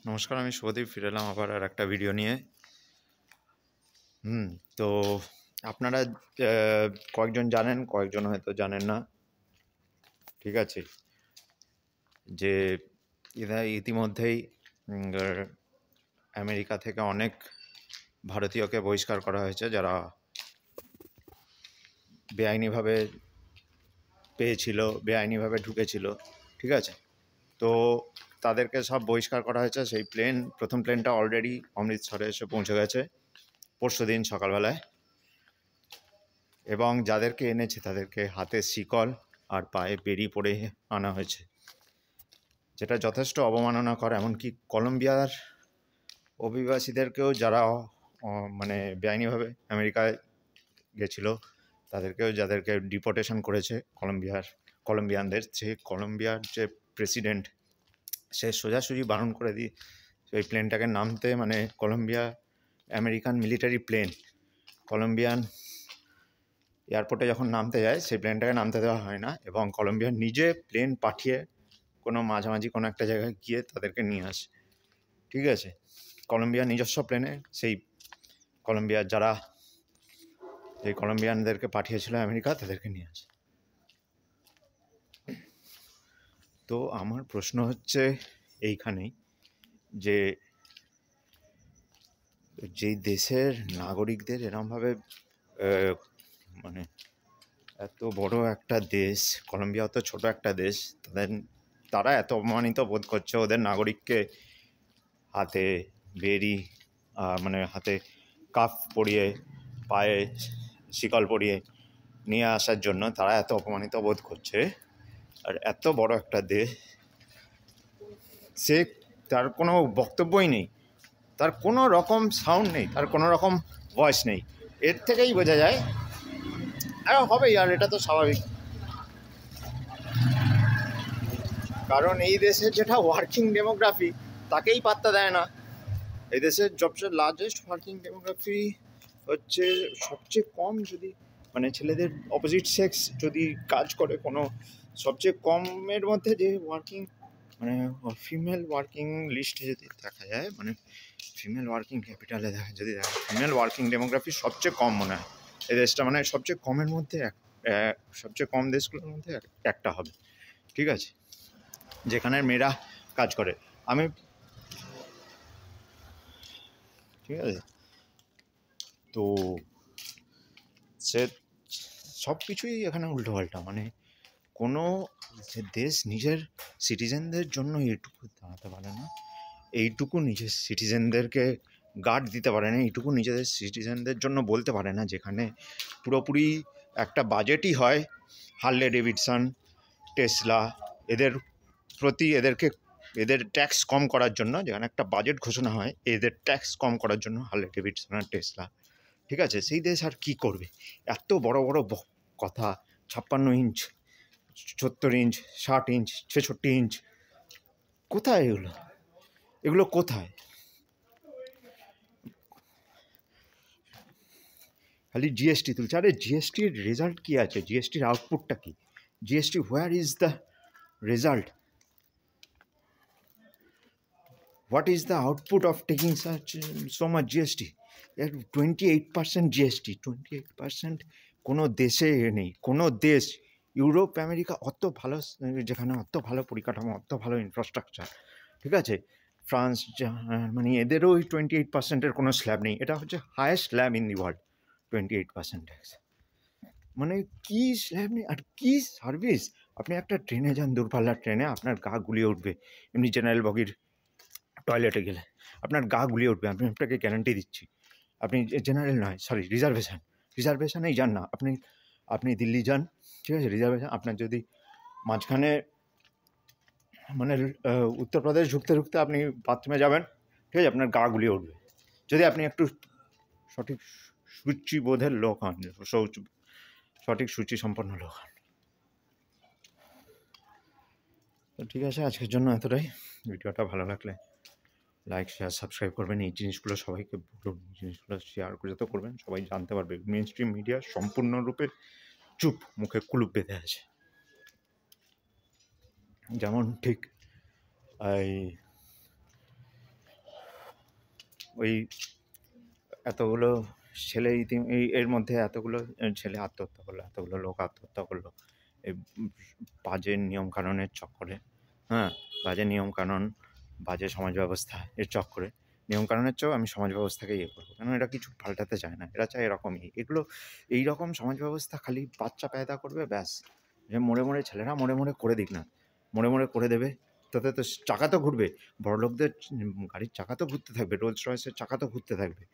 নমস্কার, আমি শুভদীপ ফিরে এলাম আবার আর একটা ভিডিও নিয়ে। তো আপনারা কয়েকজন জানেন, কয়েকজন হয়তো জানেন না। ঠিক আছে, যে ইতিমধ্যেই আমেরিকা থেকে অনেক ভারতীয়কে বহিষ্কার করা হয়েছে, যারা বেআইনিভাবে পেয়েছিল, বেআইনিভাবে ঢুকেছিল। ঠিক আছে, তো তাদেরকে সব বহিষ্কার করা হয়েছে। সেই প্রথম প্লেনটা অলরেডি অমৃতসরে এসে পৌঁছে গেছে পরশুদিন সকালবেলায়, এবং যাদেরকে এনেছে তাদেরকে হাতে শিকল আর পায়ে বেড়ি পরে আনা হয়েছে, যেটা যথেষ্ট অবমাননাকর। এমনকি কলম্বিয়ার অভিবাসীদেরকেও, যারা মানে বেআইনিভাবে আমেরিকায় গেছিল, যাদেরকে ডিপোর্টেশন করেছে কলম্বিয়ানদের, কলম্বিয়ার যে প্রেসিডেন্ট, সে সোজাসুজি বারণ করে ওই প্লেনটাকে নামতে। মানে Colombia American military plane Colombian এয়ারপোর্টে যখন নামতে যায়, সেই প্লেনটাকে নামতে দেওয়া হয় না, এবং কলম্বিয়া নিজে প্লেন পাঠিয়ে কোনো মাঝামাঝি কোনো একটা জায়গায় গিয়ে তাদেরকে নিয়ে আসে। ঠিক আছে, কলম্বিয়ার নিজস্ব প্লেনে সেই কলম্বিয়ানদেরকে পাঠিয়েছিল আমেরিকা, তাদেরকে নিয়ে আসে। তো আমার প্রশ্ন হচ্ছে এইখানেই, যে যেই দেশের নাগরিকদের এরমভাবে মানে এত বড় একটা দেশ, কলম্বিয়া তো ছোট একটা দেশ, তারা এত অপমানিত বোধ করছে ওদের নাগরিককে হাতে বেড়ি, মানে হাতে কাফ পরিয়ে, পায়ে শিকল পরিয়ে নিয়ে আসার জন্য তারা এত অপমানিত বোধ করছে। আর এত বড় একটা দেশ, তার কোনো বক্তব্যই নেই, তার কোনো রকম সাউন্ড নেই, তার কোনো রকম ভয়েস নেই। এর থেকেই বোঝা যায় হবেই, আর এটা তো স্বাভাবিক, কারণ এই দেশের যেটা ওয়ার্কিং ডেমোগ্রাফি, তাকেই পাত্তা দেয় না। এই দেশের সবচেয়ে লার্জেস্ট ওয়ার্কিং ডেমোগ্রাফি হচ্ছে, সবচেয়ে কম যদি মানে ছেলেদের অপোজিট সেক্স যদি কাজ করে কোনো, সবচেয়ে কমের মধ্যে যে ওয়ার্কিং মানে ফিমেল ওয়ার্কিং লিস্টে যদি দেখা যায়, মানে ফিমেল ওয়ার্কিং ক্যাপিটালে যদি দেখা যায়, ফিমেল ওয়ার্কিং ডেমোগ্রাফি সবচেয়ে কম মনে হয় এই দেশটা, মানে সবচেয়ে কমের মধ্যে সবচেয়ে কম দেশগুলোর মধ্যে একটা হবে। ঠিক আছে, যেখানে মেয়েরা কাজ করে। ঠিক আছে, তো সে সব কিছুই এখানে উল্টোপাল্টা। মানে কোনো যে দেশ নিজের সিটিজেনদের জন্য এইটুকু দাঁড়াতে পারে না, এইটুকু নিজের সিটিজেনদেরকে গার্ড দিতে পারে না, এইটুকু নিজেদের সিটিজেনদের জন্য বলতে পারে না, যেখানে পুরোপুরি একটা বাজেটই হয় হার্লে ডেভিডসন, টেসলা, এদের প্রতি এদের ট্যাক্স কম করার জন্য, যেখানে একটা বাজেট ঘোষণা হয় এদের ট্যাক্স কম করার জন্য, হার্লে ডেভিডসন আর টেসলা। ঠিক আছে, সেই দেশ আর কি করবে? এত বড় বড় কথা, 56 ইঞ্চ, 70 ইঞ্চ, 60 ইঞ্চ, 66 ইঞ্চ, কোথায় এগুলো কোথায়? খালি জিএসটি তুলছে। আরে জিএসটির রেজাল্ট কী আছে? জিএসটির আউটপুটটা কী? GST, where is the result? What is the output of taking so much GST? 28% GST, 28% কোনো দেশে নেই। কোনো দেশ, ইউরোপ আমেরিকা অত ভালো, যেখানে অত ভালো পরিকাঠামো, অত ভালো ইনফ্রাস্ট্রাকচার, ঠিক আছে, ফ্রান্স, জার্মানি, এদেরও ওই 28%-এর কোনো স্ল্যাব নেই। এটা হচ্ছে highest slab in the world, 28% tax. মানে কী স্ল্যাব নেই আর কী সার্ভিস! আপনি একটা ট্রেনে যান, দূরপাল্লার ট্রেনে, আপনার গা গুলিয়ে উঠবে। এমনি জেনারেল বগির টয়লেটে গেলে আপনার গা গুলিয়ে উঠবে, আমি আপনাকে গ্যারান্টি দিচ্ছি। আপনি জেনারেল নয়, সরি, রিজার্ভেশনেই যান না, আপনি দিল্লি যান, ঠিক আছে, রিজার্ভেশন, আপনার যদি মাঝখানে মানে উত্তরপ্রদেশ ঢুকতে ঢুকতে আপনি বাথরুমে যাবেন, ঠিক আছে, আপনার গা গুলিয়ে উঠবে, যদি আপনি একটু সঠিক সূচিবোধের লোক হন, সঠিক সূচি সম্পন্ন লোক হন। তো ঠিক আছে, আজকের জন্য এতটাই। ভিডিওটা ভালো লাগলে লাইক, শেয়ার, সাবস্ক্রাইব করবেন। এই জিনিসগুলো সবাইকে বলুন, এই জিনিসগুলো শেয়ার করে তো করবেন, সবাই জানতে পারবে। মেন স্ট্রিম মিডিয়া সম্পূর্ণরূপে চুপ, মুখে কুলুপ বেঁধে আছে। যেমন ঠিক এই ওই এতগুলো ছেলে এর মধ্যে এতগুলো ছেলে আত্মহত্যা করলো, এতগুলো লোক আত্মহত্যা করলো এই বাজে নিয়মকানুনের চক্করে। হ্যাঁ, বাজে নিয়মকানুন, বাজে সমাজ ব্যবস্থা এর চক্করে। নিয়মকানুনের চেয়েও আমি সমাজ ব্যবস্থাকে ইয়ে করবো, কেন এরা কিছু পাল্টাতে চায় না, এরা চায় এরকমই। এগুলো এইরকম সমাজ ব্যবস্থা খালি বাচ্চা পয়দা করবে ব্যাস, যে মরে ছেলেরা মরে করে দিক না, মরে করে দেবে, তাতে তো চাকা তো ঘুরবে, বড়লোকদের গাড়ির চাকা তো ঘুরতে থাকবে, রোলস রয়েসের চাকা তো ঘুরতে থাকবে,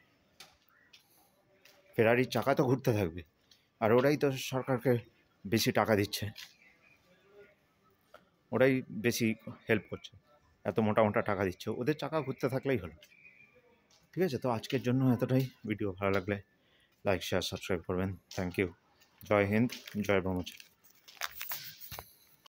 ফেরারির চাকা তো ঘুরতে থাকবে, আর ওরাই তো সরকারকে বেশি টাকা দিচ্ছে, ওরাই বেশি হেল্প করছে, এত মোটা টাকা দিচ্ছে, ওদের চাকা ঘুরতে থাকলেই হলো। ঠিক আছে, তো আজকের জন্য এতটাই। ভিডিও ভালো লাগলে লাইক শেয়ার সাবস্ক্রাইব করবেন। Thank you. Jai Hind, Jai Brahmachari.